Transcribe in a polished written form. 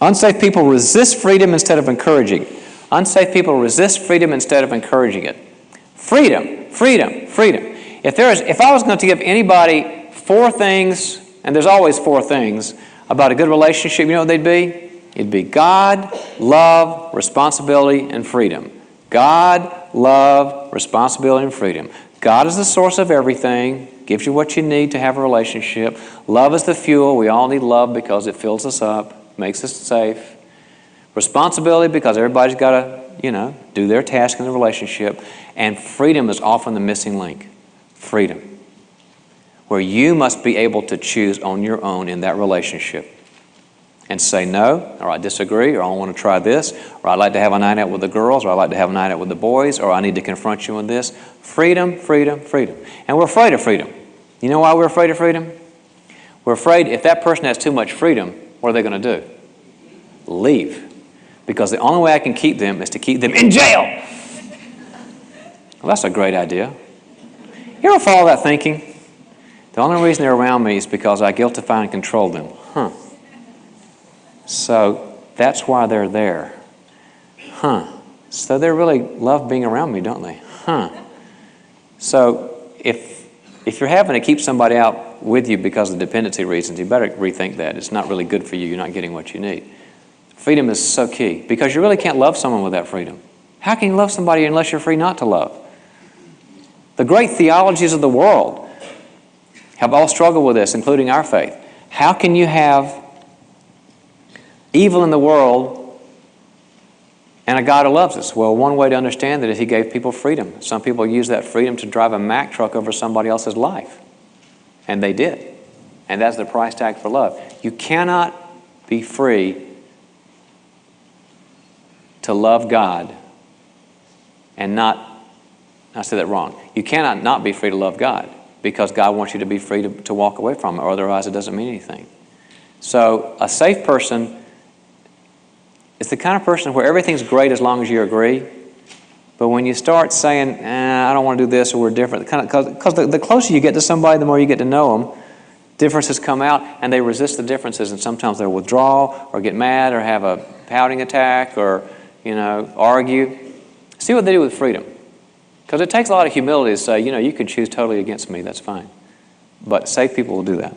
Unsafe people resist freedom instead of encouraging it. Unsafe people resist freedom instead of encouraging it. Freedom, freedom, freedom. If I was going to give anybody 4 things, and there's always 4 things, about a good relationship, you know what they'd be? It'd be God, love, responsibility, and freedom. God, love, responsibility, and freedom. God is the source of everything, gives you what you need to have a relationship. Love is the fuel. We all need love because it fills us up, makes us safe. Responsibility because everybody's got to, do their task in the relationship. And freedom is often the missing link. Freedom. Where you must be able to choose on your own in that relationship and say no, or I disagree, or I want to try this, or I'd like to have a night out with the girls, or I'd like to have a night out with the boys, or I need to confront you on this. Freedom, freedom, freedom. And we're afraid of freedom. You know why we're afraid of freedom? We're afraid if that person has too much freedom, what are they going to do? Leave. Because the only way I can keep them is to keep them in jail. Well, that's a great idea. You ever follow that thinking? The only reason they're around me is because I guiltify and control them. So that's why they're there. So they really love being around me, don't they? So if you're having to keep somebody out with you because of dependency reasons, you better rethink that. It's not really good for you. You're not getting what you need. Freedom is so key because you really can't love someone without freedom. How can you love somebody unless you're free not to love? The great theologies of the world have all struggled with this, including our faith. How can you have evil in the world and a God who loves us? Well, one way to understand that is He gave people freedom. Some people use that freedom to drive a Mack truck over somebody else's life. And they did. And that's the price tag for love. You cannot be free to love God and not, I said that wrong. You cannot not be free to love God because God wants you to be free to walk away from it, or otherwise it doesn't mean anything. So a safe person is the kind of person where everything's great as long as you agree. But when you start saying, I don't want to do this, or we're different, because the closer you get to somebody, the more you get to know them, differences come out, and they resist the differences, and sometimes they'll withdraw, or get mad, or have a pouting attack, or argue. See what they do with freedom. Because it takes a lot of humility to say, you can choose totally against me, that's fine. But safe people will do that.